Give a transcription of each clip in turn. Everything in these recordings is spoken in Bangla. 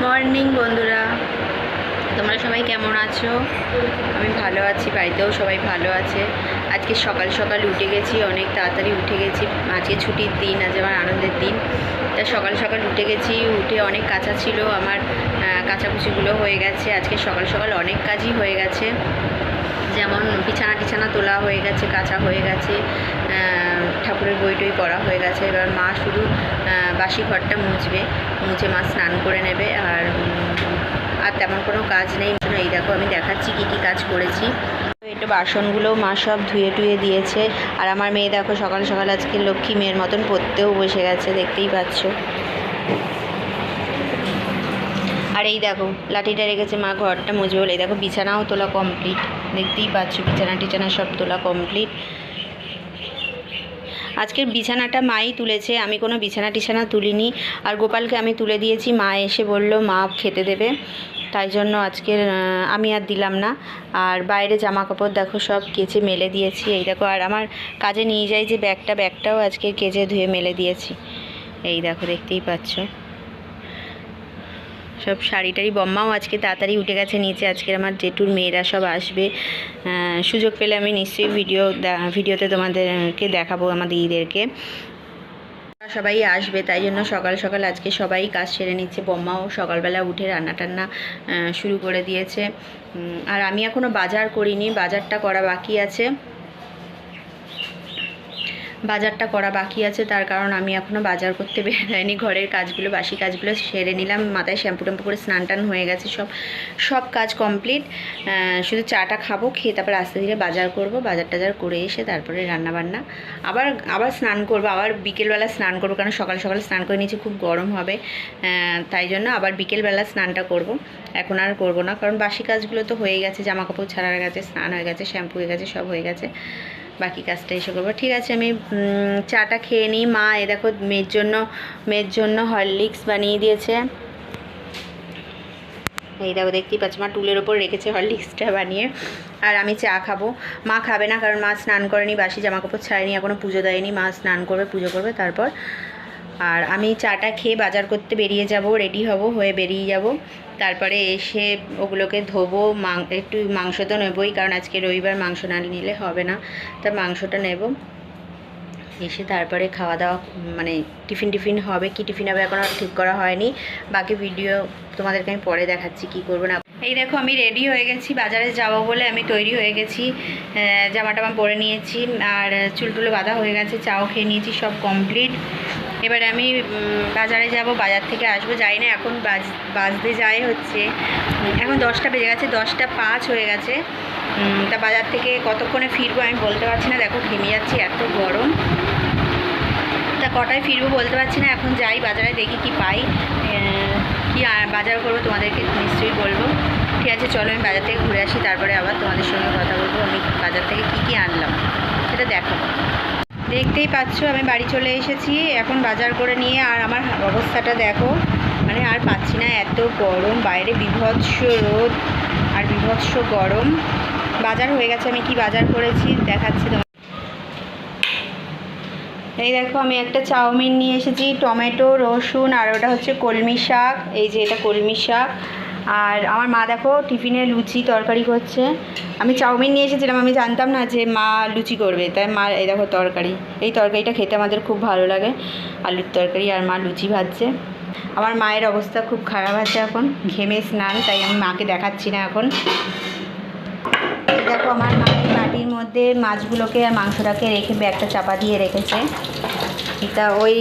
মর্নিং বন্ধুরা, তোমরা সবাই কেমন আছো? আমি ভালো আছি, বাড়িতেও সবাই ভালো আছে। আজকে সকাল সকাল উঠে গেছি, অনেক তাড়াতাড়ি উঠে গেছি। আজকে ছুটির দিন, আজ আমার আনন্দের দিন। তা সকাল সকাল উঠে গেছি, উঠে অনেক কাঁচা ছিল আমার, কাচাকুচিগুলো হয়ে গেছে। আজকে সকাল সকাল অনেক কাজই হয়ে গেছে, যেমন বিছানা তোলা হয়ে গেছে, কাঁচা হয়ে গেছে, ঠাকুরের বই টই পড়া হয়ে গেছে। এবার মা শুধু বাসি ঘরটা মুছে মা স্নান করে নেবে। আর তেমন কোনো কাজ নেই। এই দেখো আমি দেখাচ্ছি কী কী কাজ করেছি। একটু বাসনগুলো মা সব ধুয়ে টুয়ে দিয়েছে। আর আমার মেয়ে দেখো সকাল সকাল আজকে লক্ষ্মী মেয়ের মতন পড়তেও বসে গেছে, দেখতেই পাচ্ছ। আর এই দেখো লাঠিটা রেখেছে মা ঘরটা মুছবে বলে। এই দেখো বিছানাও তোলা কমপ্লিট, দেখতেই পাচ্ছ বিছানা সব তোলা কমপ্লিট। আজকের বিছানাটা মাই তুলেছে, আমি কোনো বিছানা তুলিনি। আর গোপালকে আমি তুলে দিয়েছি, মা এসে বলল মা খেতে দেবে, তাই জন্য আজকের আমি আর দিলাম না। আর বাইরে জামা কাপড় দেখো সব কেচে মেলে দিয়েছি। এই দেখো, আর আমার কাজে নিয়ে যাই যে ব্যাগটাও আজকে কেচে ধুয়ে মেলে দিয়েছি। এই দেখো দেখতেই পাচ্ছ সব শাড়ি টাড়ি। বম্মাও আজকে তাড়াতাড়ি উঠে গেছে নিচে। আজকে আমার জেঠুর মেয়েরা সব আসবে, সুযোগ পেলে আমি নিশ্চয়ই ভিডিওতে তোমাদেরকে দেখাবো, আমাদের দিদিদেরকে। সবাই আসবে, তাই জন্য সকাল সকাল আজকে সবাই কাজ সেরে নিচ্ছে। বম্মাও সকালবেলা উঠে রান্না টান্না শুরু করে দিয়েছে। আর আমি এখনও বাজার করিনি, বাজারটা করা বাকি আছে। তার কারণ আমি এখনও বাজার করতে বেরোয়নি। ঘরের কাজগুলো, বাসি কাজগুলো সেরে নিলাম। মাথায় শ্যাম্পু ট্যাম্পু করে স্নান টান হয়ে গেছে, সব কাজ কমপ্লিট। শুধু চাটা খাবো, খেয়ে তারপর আস্তে ধীরে বাজার করব। বাজার টাজার করে এসে তারপরে রান্নাবান্না আবার স্নান করবো। আবার বিকেলবেলা স্নান করবো, কারণ সকাল সকাল স্নান করে নিয়েছি, খুব গরম হবে। তাই জন্য আবার বিকেলবেলা স্নানটা করব। এখন আর করব না, কারণ বাসি কাজগুলো তো হয়ে গেছে। জামা কাপড় ছাড়া হয়ে গেছে, স্নান হয়ে গেছে, শ্যাম্পু হয়ে গেছে, সব হয়ে গেছে। বাকি কাজটা এসে করবো। ঠিক আছে, আমি চাটা খেয়ে নিই। মা এ দেখো মেয়ের জন্য হরলিক্স বানিয়ে দিয়েছে। এই দেখো দেখতেই পাচ্ছ, মা টুলের ওপর রেখেছে হরলিক্সটা বানিয়ে। আর আমি চা খাবো। মা খাবে না, কারণ মা স্নান করেনি, বাসি জামা কাপড় ছাড়েনি, এখনও পুজো দেয়নি। মা স্নান করবে, পুজো করবে তারপর। আর আমি চাটা খেয়ে বাজার করতে বেরিয়ে যাব, রেডি হব, হয়ে বেরিয়ে যাব। তারপরে এসে ওগুলোকে ধোবো। একটু মাংস তো নেবই, কারণ আজকে রবিবার, মাংস না নিলে হবে না। তা মাংসটা নেব। এসে তারপরে খাওয়া দাওয়া, মানে টিফিন হবে। কি টিফিন হবে এখন আর ঠিক করা হয়নি। বাকি ভিডিও তোমাদেরকে আমি পরে দেখাচ্ছি কি করবো না। এই দেখো আমি রেডি হয়ে গেছি, বাজারে যাবো বলে আমি তৈরি হয়ে গেছি। জামা টামা পরে নিয়েছি, আর চুলটুলো বাঁধা হয়ে গেছে, চাও খেয়ে নিয়েছি, সব কমপ্লিট। এবারে আমি বাজারে যাব, বাজার থেকে আসবো। যাই না এখন বাজতে যায় হচ্ছে, এখন 10টা বেজে গেছে, 10:05 হয়ে গেছে। তা বাজার থেকে কতক্ষণে ফিরবো আমি বলতে পারছি না। দেখো ঘেমে যাচ্ছি, এত গরম। তা কটায় ফিরবো বলতে পারছি না। এখন যাই বাজারে, দেখি কি পাই, কি বাজার করবো তোমাদেরকে নিশ্চয়ই বলবো। ঠিক আছে, চলো আমি বাজার থেকে ঘুরে আসি, তারপরে আবার তোমাদের সঙ্গে কথা বলবো আমি বাজার থেকে কি আনলাম সেটা দেখাবো। দেখতেই পাচ্ছ আমি বাড়ি চলে এসেছি এখন বাজার করে নিয়ে। আর আমার অবস্থাটা দেখো, মানে আর পাচ্ছি না, এত গরম। বাইরে বিভৎস রোদ আর বিভৎস গরম। বাজার হয়ে গেছে, আমি কি বাজার করেছি দেখাচ্ছি তোমার। এই দেখো আমি একটা চাউমিন নিয়ে এসেছি, টমেটো, রসুন, আর ওটা হচ্ছে কলমি শাক। এই যে এটা কলমি শাক। আর আমার মা দেখো টিফিনে লুচি তরকারি করছে। আমি চাউমিন নিয়ে এসেছিলাম, আমি জানতাম না যে মা লুচি করবে, তাই মা এই দেখো তরকারি, এই তরকারিটা খেতে আমাদের খুব ভালো লাগে, আলুর তরকারি। আর মা লুচি ভাজছে। আমার মায়ের অবস্থা খুব খারাপ আছে এখন, ঘেমে স্নান, তাই আমি মাকে দেখাচ্ছি না এখন। দেখো আমার মায়ের বাটির মধ্যে মাছগুলোকে আর মাংসটাকে রেখে ব্যাগটা চাপা দিয়ে রেখেছে। তা ওই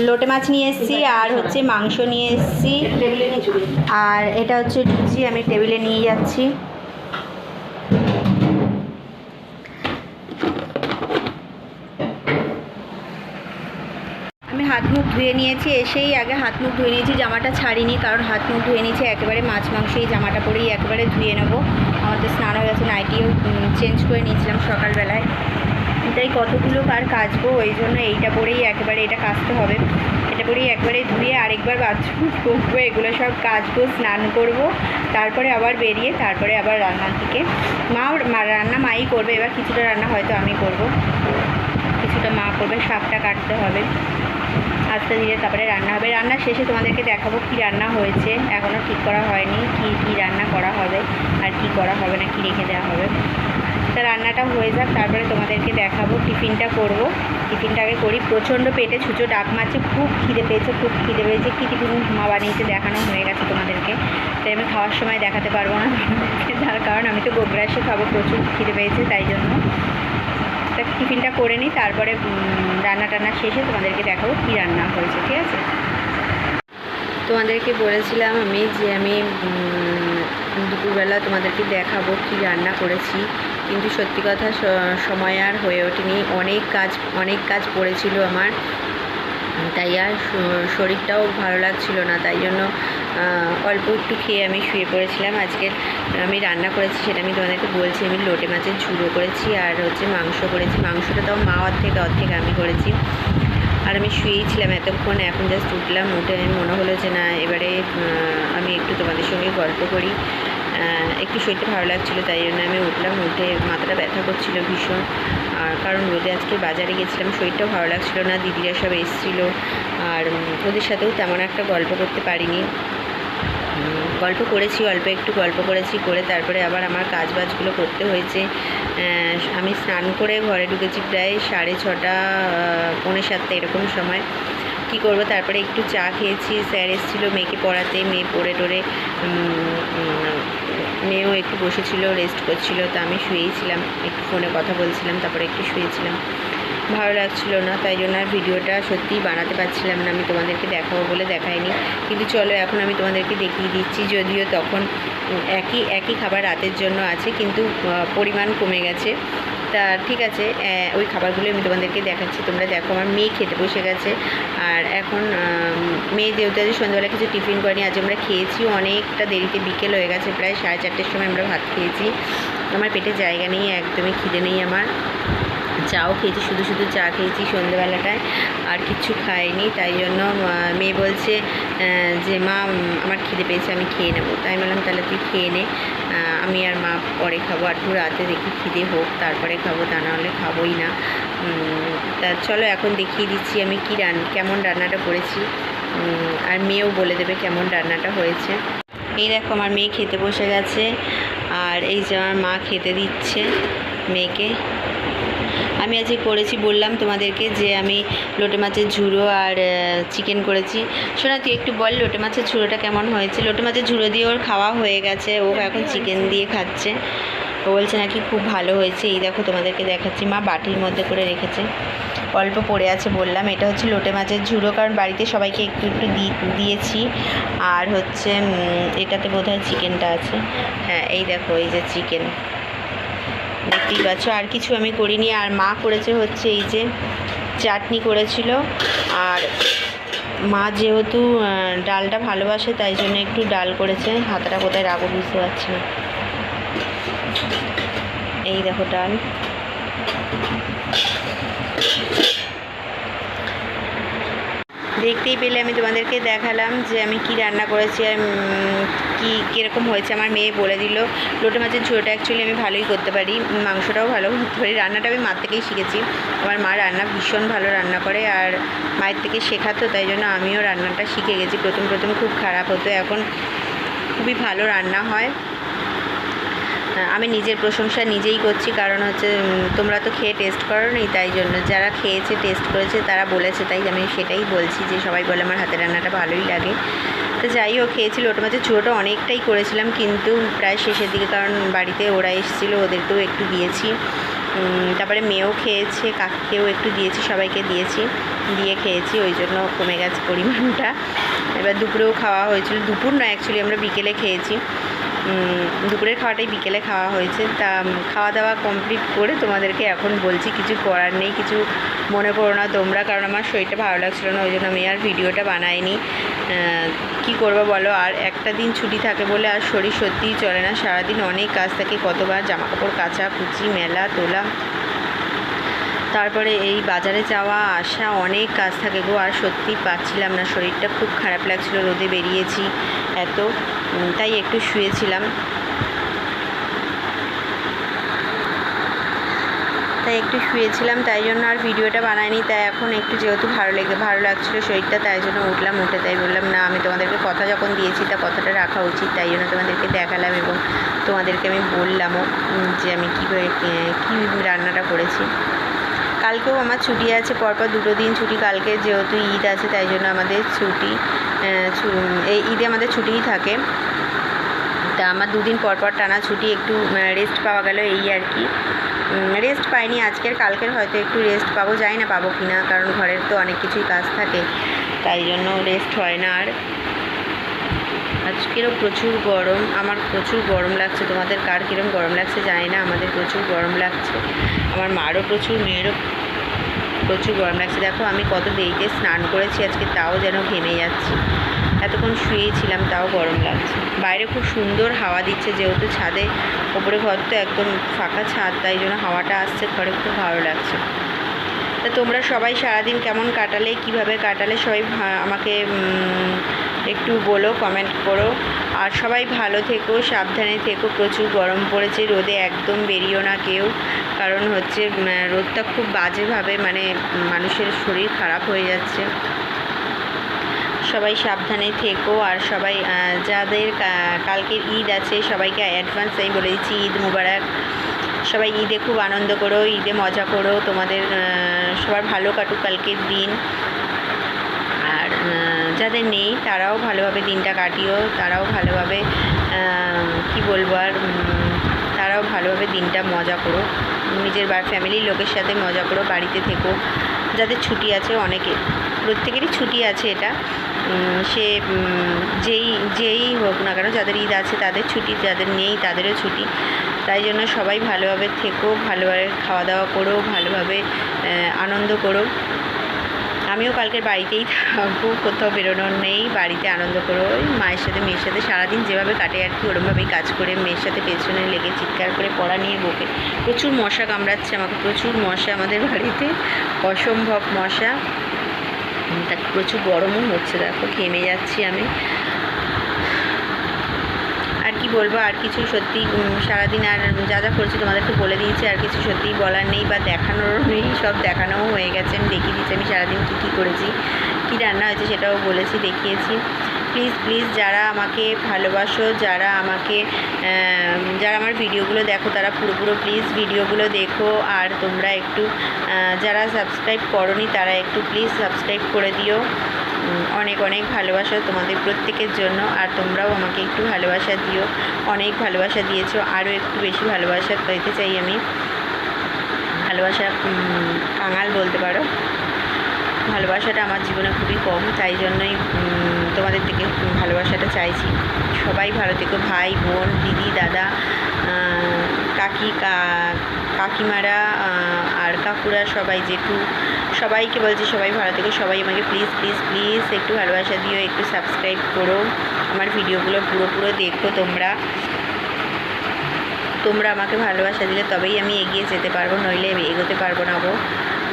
লোটে মাছ নিয়ে এসেছি, আর হচ্ছে মাংস নিয়ে এসেছি, আর এটা হচ্ছে লুচি আমি টেবিলে নিয়ে যাচ্ছি। আমি হাত মুখ ধুয়ে নিয়েছি, এসেই আগে হাত মুখ ধুয়ে নিয়েছি, জামাটা ছাড়িনি, কারণ হাত মুখ ধুয়ে নিয়েছি একেবারে মাছ মাংস এই জামাটা পরেই একেবারে ধুয়ে নেবো। আমাদের স্নান হয়ে গেছে, নাইটিও চেঞ্জ করে নিয়েছিলাম সকালবেলায়, তাই কতগুলো আর কাচবো, ওই জন্য এইটা পরেই একেবারে এটা কাচতে হবে। এটা পরেই একবারে ধুয়ে আরেকবার বাথরুম ঢুকবো, এগুলো সব কাচবো, স্নান করব, তারপরে আবার বেরিয়ে তারপরে আবার রান্নার দিকে। রান্না মাই করবে, এবার কিছুটা রান্না হয়তো আমি করব, কিছুটা মা করবে। শাকটা কাটতে হবে, আস্তে ধীরে তারপরে রান্না হবে। রান্না শেষে তোমাদেরকে দেখাবো কি রান্না হয়েছে, এখনও ঠিক করা হয়নি কি রান্না করা হবে আর কি করা হবে না, কি রেখে দেওয়া হবে। তা রান্নাটা হয়ে যাক, তারপরে তোমাদেরকে দেখাবো। টিফিনটা করব, টিফিনটা আগে করি। প্রচণ্ড পেটে ছুঁচো ডাক মারছে, খুব খিদে পেয়েছে কী টিফিন মা বানিয়েছে দেখানো হয়ে গেছে তোমাদেরকে, তাই আমি খাওয়ার সময় দেখাতে পারবো না তার কারণ আমি তো গোগ্রাসে খাবো, প্রচুর খিদে পেয়েছে তাই জন্য। তা টিফিনটা করে নিই, তারপরে রান্না টান্না শেষে তোমাদেরকে দেখাবো কী রান্না হয়েছে, ঠিক আছে। তোমাদেরকে বলেছিলাম আমি যে আমি দুপুরবেলা তোমাদেরকে দেখাবো কি রান্না করেছি, কিন্তু সত্যি কথা সময় আর হয়ে ওঠেনি। অনেক কাজ পড়েছিল আমার, তাই আর শরীরটাও ভালো লাগছিল না, তাই জন্য অল্প একটু খেয়ে আমি শুয়ে পড়েছিলাম। আজকে আমি রান্না করেছি সেটা আমি তোমাদেরকে বলছি। আমি লোটে মাছের ঝুড়ো করেছি আর হচ্ছে মাংস করেছি। মাংসটা তাও মা অর্ধেক আমি করেছি। আর আমি শুয়েই ছিলাম এতক্ষণ, এখন জাস্ট উঠলাম। উঠে আমি মনে হলো যে না এবারে আমি একটু তোমাদের সঙ্গে গল্প করি। একটু শরীরটা ভালো লাগছিলো তাই জন্য আমি উঠলাম। উঠে মাথাটা ব্যথা করছিলো ভীষণ, আর কারণ রোদে আজকে বাজারে গেছিলাম, শরীরটাও ভালো লাগছিলো না। দিদিরা সব এসেছিলো আর ওদের সাথেও তেমন একটা গল্প করতে পারিনি। গল্প করেছি, অল্প একটু গল্প করেছি, করে তারপরে আবার আমার কাজবাজগুলো করতে হয়েছে। আমি স্নান করে ঘরে ঢুকেছি প্রায় 6:30 পৌনে 7 এরকম সময়। কি করব, তারপরে একটু চা খেয়েছি। স্যার এসেছিলো মেয়েকে পড়াতে, মেয়ে পড়ে টোরে মেয়েও একটু বসেছিল, রেস্ট করছিল। তা আমি শুয়েছিলাম, একটু ফোনে কথা বলছিলাম, তারপরে একটু শুয়েছিলাম। ভালো লাগছিল না, তাই জন্য আর ভিডিওটা সত্যিই বানাতে পারছিলাম না। আমি তোমাদেরকে দেখাবো বলে দেখাইনি, কিন্তু চলো এখন আমি তোমাদেরকে দেখিয়ে দিচ্ছি। যদিও তখন একই খাবার রাতের জন্য আছে, কিন্তু পরিমাণ কমে গেছে। তা ঠিক আছে, ওই খাবারগুলো আমি তোমাদেরকে দেখাচ্ছি, তোমরা দেখো। আমার মেয়ে খেতে বসে গেছে, আর এখন মেয়ে যেহেতু আজ সন্ধ্যাবেলা কিছু টিফিন করেনি, আজ আমরা খেয়েছি অনেকটা দেরিতে, বিকেল হয়ে গেছে প্রায় 4:30-র সময় আমরা ভাত খেয়েছি। আমার পেটে জায়গা নেই, একদমই খিদে নেই আমার। চাও খেয়েছি, শুধু চা খেয়েছি সন্ধ্যেবেলাটায়, আর কিছু খাইনি। তাই জন্য মেয়ে বলছে যে মা আমার খিদে পেয়েছে, আমি খেয়ে নেবো। তাই বললাম তাহলে তুই খেয়ে নে, আমি আর মা পরে খাবো, আর একটু রাতে দেখি খিদে হোক তারপরে খাবো, তা নাহলে খাবোই না। তা চলো এখন দেখিয়ে দিচ্ছি আমি কেমন রান্নাটা করেছি, আর মেয়েও বলে দেবে কেমন রান্নাটা হয়েছে। এই দেখো আমার মেয়ে খেতে বসে গেছে, আর এই যে আমার মা খেতে দিচ্ছে মেয়েকে। আমি আজকে করেছি বললাম তোমাদেরকে যে আমি লোটে মাছের ঝুড়ো আর চিকেন করেছি। শোনা তুই একটু বল লোটে মাছের ঝুড়োটা কেমন হয়েছে। লোটে মাছের ঝুড়ো দিয়ে ওর খাওয়া হয়ে গেছে, ও এখন চিকেন দিয়ে খাচ্ছে। ও বলছে নাকি খুব ভালো হয়েছে। এই দেখো তোমাদেরকে দেখাচ্ছি, মা বাটির মধ্যে করে রেখেছে, অল্প পড়ে আছে বললাম। এটা হচ্ছে লোটে মাছের ঝুড়ো, কারণ বাড়িতে সবাইকে একটু দিয়েছি। আর হচ্ছে এটাতে বোধহয় চিকেনটা আছে। হ্যাঁ এই দেখো, এই যে চিকেন দেখতেই পাচ্ছ। আর কিছু আমি করিনি। আর মা করেছে হচ্ছে এই যে চাটনি করেছিল, আর মা যেহেতু ডালটা ভালোবাসে তাই জন্য একটু ডাল করেছে। হাতাটা কোথায় রাখবো বুঝতে পারছি না। এই দেখো ডাল। দেখতেই পেলে আমি তোমাদেরকে দেখালাম যে আমি কি রান্না করেছি আর কীরকম হয়েছে। আমার মেয়ে বলে দিল লোটে মাছের ঝোলটা অ্যাকচুয়ালি আমি ভালোই করতে পারি, মাংসটাও ভালো করতে পারি। রান্নাটা আমি মার থেকেই শিখেছি। আমার মা রান্না ভীষণ ভালো রান্না করে, আর মায়ের থেকে শেখাতো, তাই জন্য আমিও রান্নাটা শিখে গেছি। প্রথম খুব খারাপ হতো, এখন খুবই ভালো রান্না হয়। আমি নিজের প্রশংসা নিজেই করছি, কারণ হচ্ছে তোমরা তো খেয়ে টেস্ট করো নি, তাই জন্য যারা খেয়েছে টেস্ট করেছে তারা বলেছে, তাই আমি সেটাই বলছি যে সবাই বলে আমার হাতের রান্নাটা ভালোই লাগে। তো যাই হোক, খেয়েছি। লোটে মাছের ঝোলটা অনেকটাই করেছিলাম, কিন্তু প্রায় শেষের দিকে, কারণ বাড়িতে ওরা এসেছিলো, ওদেরকেও একটু দিয়েছি। তারপরে মেয়েও খেয়েছে, কাকিকেও একটু দিয়েছি, সবাইকে দিয়েছি, দিয়ে খেয়েছি, ওই জন্য কমে গেছে পরিমাণটা। এবার দুপুরেও খাওয়া হয়েছিল, দুপুর নয় অ্যাকচুয়ালি আমরা বিকেলে খেয়েছি। দুপুরের খাওয়াটাই বিকেলে খাওয়া হয়েছে। তা খাওয়া দাওয়া কমপ্লিট করে তোমাদেরকে এখন বলছি, কিছু করার নেই, কিছু মনে করো না তোমরা, কারণ আমার শরীরটা ভালো লাগছিলো না, ওই জন্য আমি আর ভিডিওটা বানাইনি। কি করবো বলো, আর একটা দিন ছুটি থাকে বলে আর শরীর সত্যিই চলে না। সারাদিন অনেক কাজ থাকে, কতবার জামাকাপড় কাচা কুচি মেলা তোলা, তারপরে এই বাজারে যাওয়া আসা, অনেক কাজ থাকে গো। আর সত্যিই পাচ্ছিলাম না, শরীরটা খুব খারাপ লাগছিলো, রোদে বেরিয়েছি এত, তাই একটু শুয়েছিলাম। তাই একটু শুয়েছিলাম, তাই জন্য আর ভিডিওটা বানাইনি। তাই এখন একটু যেহেতু ভালো লাগছিলো শরীরটা, তাই জন্য উঠলাম। উঠে তাই বললাম না, আমি তোমাদেরকে কথা যখন দিয়েছি তা কথাটা রাখা উচিত, তাই জন্য তোমাদেরকে দেখালাম এবং তোমাদেরকে আমি বললামও যে আমি কী রান্নাটা করেছি। কালকেও আমার ছুটি আছে, পরপর 2 দিন ছুটি। কালকে যেহেতু ঈদ আছে তাই জন্য আমাদের ছুটি, এই ঈদে আমাদের ছুটিই থাকে। তা আমার 2 দিন পরপর টানা ছুটি, একটু রেস্ট পাওয়া গেল এই আর কি। রেস্ট পাইনি আজকের, কালকের হয়তো একটু রেস্ট পাবো, যাই না পাবো কি না, কারণ ঘরের তো অনেক কিছুই কাজ থাকে, তাই জন্য রেস্ট হয় না। আর আজকেরও প্রচুর গরম, আমার প্রচুর গরম লাগছে। তোমাদের কার কীরকম গরম লাগছে জানি না, আমাদের প্রচুর গরম লাগছে। আমার মারও প্রচুর, মেয়েরও প্রচুর গরম লাগছে। দেখো আমি কত দেরিতে স্নান করেছি আজকে, তাও যেন ঘেমে যাচ্ছি। এতক্ষণ শুয়েছিলাম তাও গরম লাগছে। বাইরে খুব সুন্দর হাওয়া দিচ্ছে, যেহেতু ছাদে ওপরে ঘর তো একদম ফাঁকা ছাদ, তাই জন্য হাওয়াটা আসছে ঘরে, খুব ভালো লাগছে। তা তোমরা সবাই সারাদিন কেমন কাটালে, কিভাবে কাটালে সবাই আমাকে একটু বলো, কমেন্ট করো। আর সবাই ভালো থেকো, সাবধানে থেকো। প্রচুর গরম পড়েছে, রোদে একদম বেরিও না কেউ, কারণ হচ্ছে রোদটা খুব বাজেভাবে মানে মানুষের শরীর খারাপ হয়ে যাচ্ছে। সবাই সাবধানে থেকো। আর সবাই যাদের কালকের ঈদ আছে সবাইকে অ্যাডভান্স আমি বলে দিচ্ছি ঈদ মুবারক। সবাই ঈদে খুব আনন্দ করো, ঈদে মজা করো, তোমাদের সবার ভালো কাটুক কালকের দিন। আর যাদের নেই তারাও ভালোভাবে দিনটা কাটিও, তারাও ভালোভাবে কি বলবো আর তারাও ভালোভাবে দিনটা মজা করো, নিজের ফ্যামিলির লোকের সাথে মজা করো, বাড়িতে থেকো। যাদের ছুটি আছে, অনেকে প্রত্যেকেরই ছুটি আছে, এটা সে যেই হোক না কেন, যাদের ঈদ আছে তাদের ছুটি, যাদের নেই তাদেরও ছুটি। তাই জন্য সবাই ভালোভাবে থেকো, ভালোভাবে খাওয়া দাওয়া করো, ভালোভাবে আনন্দ করো। আমিও কালকের বাড়িতেই থাকবো, কোথাও বেরোনোর নেই, বাড়িতে আনন্দ করো। ওই মায়ের সাথে মেয়ের সাথে সারাদিন যেভাবে কাটে আর কি, ওরমভাবেই কাজ করে মেয়ের সাথে পেছনে লেগে চিৎকার করে পড়া নিয়ে বকে। প্রচুর মশা কামড়াচ্ছে আমাকে, প্রচুর মশা আমাদের বাড়িতে, অসম্ভব মশা। তা প্রচুর গরমও হচ্ছে, দেখো ঘেমে যাচ্ছি আমি। আর কি বলবো, আর কিছু সত্যি সারাদিন আর যা যা করছি তোমাদেরকে বলে দিয়েছি, আর কিছু সত্যিই বলার নেই বা দেখানোরও নেই, সব দেখানোও হয়ে গেছে। আমি দেখিয়ে দিচ্ছি আমি সারাদিন কী করেছি, কী রান্না হয়েছে সেটাও বলেছি, দেখিয়েছি। প্লিজ যারা আমাকে ভালোবাসো, যারা আমার ভিডিওগুলো দেখো, তারা পুরো প্লিজ ভিডিওগুলো দেখো। আর তোমরা একটু যারা সাবস্ক্রাইব করোনি তারা একটু প্লিজ সাবস্ক্রাইব করে দিও। অনেক ভালোবাসা তোমাদের প্রত্যেকের জন্য। আর তোমরাও আমাকে একটু ভালোবাসা দিও, অনেক ভালোবাসা দিয়েছো, আরও একটু বেশি ভালোবাসা পেতে চাই আমি। ভালোবাসা কাঙাল বলতে পারো, ভালোবাসাটা আমার জীবনে খুবই কম, তাই জন্যই তোমাদের থেকে ভালোবাসাটা চাইছি। সবাই ভালো থেকো, ভাই বোন, দিদি দাদা, কাকিমারা আর কাকুরা, সবাই জেঠু, সবাইকে বলছি সবাই ভালো থেকো। সবাই আমাকে প্লিজ একটু ভালোবাসা দিও, একটু সাবস্ক্রাইব করো, আমার ভিডিওগুলো পুরো দেখো। তোমরা আমাকে ভালোবাসা দিলে তবেই আমি এগিয়ে যেতে পারবো, নইলে এগোতে পারবো না গো।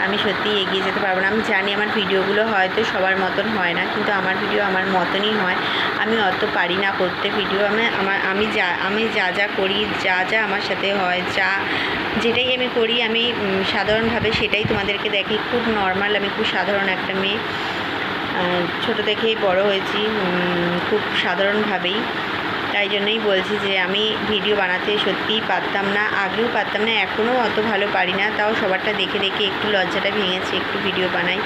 আমি সত্যিই এগিয়ে যেতে পারবো না। আমি জানি আমার ভিডিওগুলো হয়তো সবার মতন হয় না, কিন্তু আমার ভিডিও আমার মতনই হয়। আমি অত পারি না করতে ভিডিও। আমি যা করি, যা আমার সাথে হয়, যেটাই আমি করি, আমি সাধারণভাবে সেটাই তোমাদেরকে দেখি। খুব নর্মাল, আমি খুব সাধারণ একটা মেয়ে, ছোটো থেকেই বড় হয়েছি খুব সাধারণভাবেই। তাই জন্যই বলছি যে আমি ভিডিও বানাতে সত্যিই পারতাম না, আগেও পারতাম না, এখনও অত ভালো পারি না। তাও সবারটা দেখে একটু লজ্জাটা ভেঙেছে, একটু ভিডিও বানাই,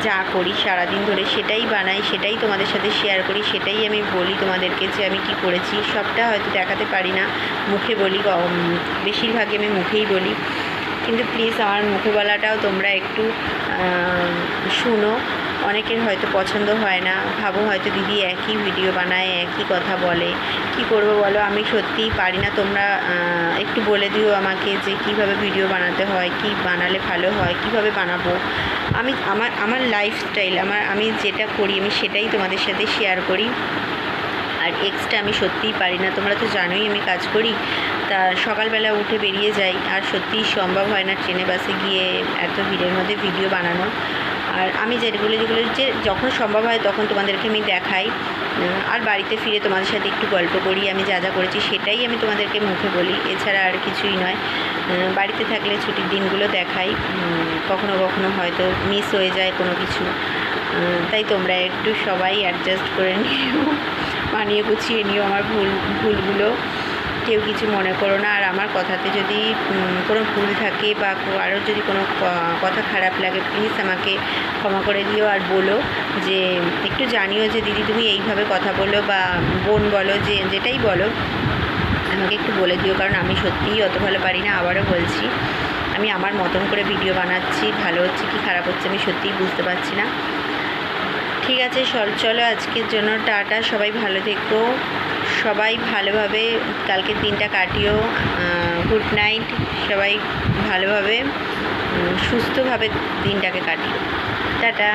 যা করি সারাদিন ধরে সেটাই বানাই, সেটাই তোমাদের সাথে শেয়ার করি, সেটাই আমি বলি তোমাদেরকে যে আমি কি করেছি। সবটা হয়তো দেখাতে পারি না, মুখে বলি, বেশিরভাগই আমি মুখেই বলি। কিন্তু প্লিজ আমার মুখে বলাটাও তোমরা একটু শুনো। অনেকের হয়তো পছন্দ হয় না, ভাবো হয়তো দিদি একই ভিডিও বানায়, একই কথা বলে, কি করব বলো। আমি সত্যিই পারি না, তোমরা একটু বলে দিও আমাকে যে কিভাবে ভিডিও বানাতে হয়, কি বানালে ভালো হয়, কিভাবে বানাবো। আমি আমার লাইফস্টাইল, আমি যেটা করি আমি সেটাই তোমাদের সাথে শেয়ার করি। আর এক্সট্রা আমি সত্যিই পারি না, তোমরা তো জানোই আমি কাজ করি, তা সকালবেলা উঠে বেরিয়ে যাই, আর সত্যিই সম্ভব হয় না ট্রেনে বাসে গিয়ে এত ভিড়ের মধ্যে ভিডিও বানানো। আর আমি যেগুলো যে যখন সম্ভব হয় তখন তোমাদেরকে আমি দেখাই, আর বাড়িতে ফিরে তোমাদের সাথে একটু গল্প করি, আমি যা যা করেছি সেটাই আমি তোমাদেরকে মুখে বলি, এছাড়া আর কিছুই নয়। বাড়িতে থাকলে ছুটির দিনগুলো দেখাই, কখনো কখনো হয়তো মিস হয়ে যায় কোনো কিছু, তাই তোমরা একটু সবাই অ্যাডজাস্ট করে নিও, মানিয়ে গুছিয়ে নিও আমার ভুলগুলো, কেউ কিছু মনে করো না। আর আমার কথাতে যদি কোনো ভুল থাকে বা আরও যদি কোনো কথা খারাপ লাগে প্লিজ আমাকে ক্ষমা করে দিও, আর বলো যে একটু জানিও যে দিদি তুমি এইভাবে কথা বলো, বা বোন বলো, যে যেটাই বলো আমাকে একটু বলে দিও, কারণ আমি সত্যিই অত ভালো পারি না। আবারও বলছি, আমি আমার মতন করে ভিডিও বানাচ্ছি, ভালো হচ্ছে কি খারাপ হচ্ছে আমি সত্যিই বুঝতে পারছি না। ঠিক আছে চলো আজকের জন্য টাটা, সবাই ভালো থেকো, সবাই ভালোভাবে কালকের দিনটা কাটিও, গুড নাইট, সবাই ভালোভাবে সুস্থভাবে দিনটাকে কাটিও, টাটা।